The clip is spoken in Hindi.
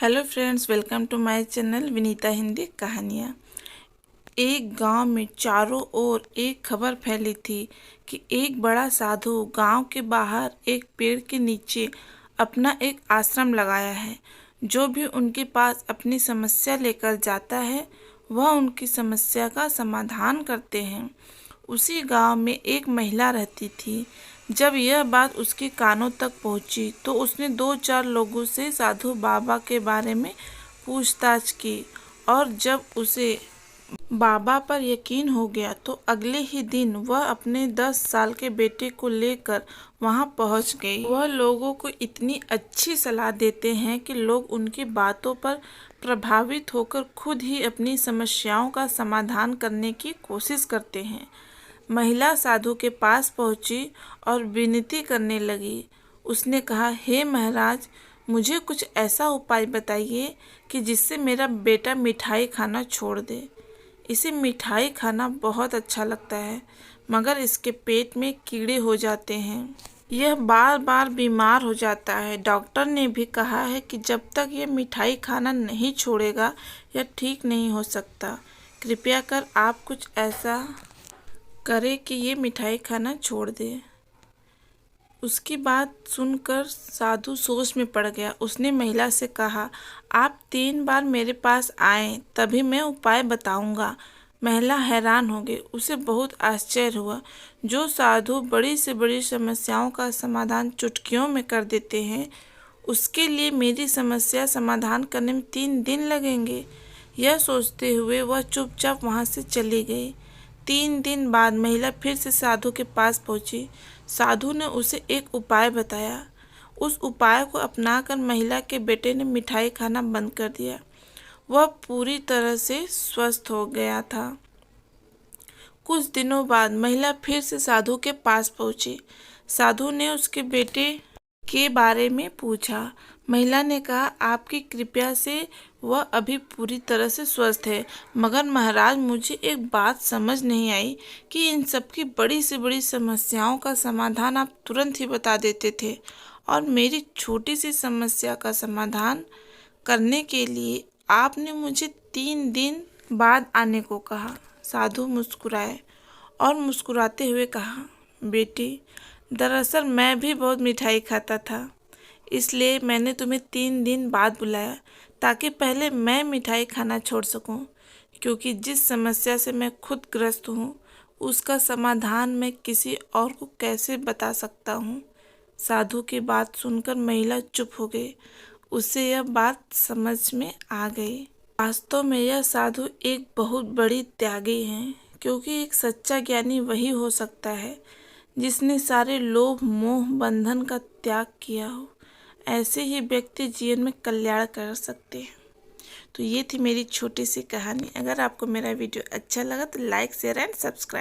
Hello friends, welcome to my channel Vineeta Hindi कहानियाँ। एक गांव में चारों ओर एक खबर फैली थी कि एक बड़ा साधु गांव के बाहर एक पेड़ के नीचे अपना एक आश्रम लगाया है। जो भी उनके पास अपनी समस्या लेकर जाता है वह उनकी समस्या का समाधान करते हैं। उसी गांव में एक महिला रहती थी। जब यह बात उसके कानों तक पहुंची तो उसने 2-4 लोगों से साधु बाबा के बारे में पूछताछ की, और जब उसे बाबा पर यकीन हो गया तो अगले ही दिन वह अपने 10 साल के बेटे को लेकर वहां पहुंच गई। वह लोगों को इतनी अच्छी सलाह देते हैं कि लोग उनकी बातों पर प्रभावित होकर खुद ही अपनी समस्याओं का समाधान करने की कोशिश करते हैं। महिला साधु के पास पहुंची और विनती करने लगी। उसने कहा, हे महाराज, मुझे कुछ ऐसा उपाय बताइए कि जिससे मेरा बेटा मिठाई खाना छोड़ दे। इसे मिठाई खाना बहुत अच्छा लगता है, मगर इसके पेट में कीड़े हो जाते हैं। यह बार बार बीमार हो जाता है। डॉक्टर ने भी कहा है कि जब तक यह मिठाई खाना नहीं छोड़ेगा यह ठीक नहीं हो सकता। कृपया कर आप कुछ ऐसा करे कि ये मिठाई खाना छोड़ दे। उसकी बात सुनकर साधु सोच में पड़ गया। उसने महिला से कहा, आप 3 बार मेरे पास आए तभी मैं उपाय बताऊंगा। महिला हैरान हो गई। उसे बहुत आश्चर्य हुआ। जो साधु बड़ी से बड़ी समस्याओं का समाधान चुटकियों में कर देते हैं, उसके लिए मेरी समस्या समाधान करने में 3 दिन लगेंगे। यह सोचते हुए वह चुपचाप वहां से चली गई। 3 दिन बाद महिला फिर से साधु के पास पहुंची। साधु ने उसे एक उपाय बताया। उस उपाय को अपनाकर महिला के बेटे ने मिठाई खाना बंद कर दिया। वह पूरी तरह से स्वस्थ हो गया था। कुछ दिनों बाद महिला फिर से साधु के पास पहुंची। साधु ने उसके बेटे के बारे में पूछा। महिला ने कहा, आपकी कृपा से वह अभी पूरी तरह से स्वस्थ है, मगर महाराज, मुझे एक बात समझ नहीं आई कि इन सब की बड़ी से बड़ी समस्याओं का समाधान आप तुरंत ही बता देते थे, और मेरी छोटी सी समस्या का समाधान करने के लिए आपने मुझे 3 दिन बाद आने को कहा। साधु मुस्कुराए और मुस्कुराते हुए कहा, बेटी, दरअसल मैं भी बहुत मिठाई खाता था, इसलिए मैंने तुम्हें 3 दिन बाद बुलाया ताकि पहले मैं मिठाई खाना छोड़ सकूं, क्योंकि जिस समस्या से मैं खुद ग्रस्त हूं उसका समाधान मैं किसी और को कैसे बता सकता हूं। साधु की बात सुनकर महिला चुप हो गई। उसे यह बात समझ में आ गई। वास्तव में यह साधु एक बहुत बड़ी त्यागी हैं, क्योंकि एक सच्चा ज्ञानी वही हो सकता है जिसने सारे लोभ मोह बंधन का त्याग किया हो। ऐसे ही व्यक्ति जीवन में कल्याण कर सकते हैं। तो ये थी मेरी छोटी सी कहानी। अगर आपको मेरा वीडियो अच्छा लगा तो लाइक, शेयर एंड सब्सक्राइब।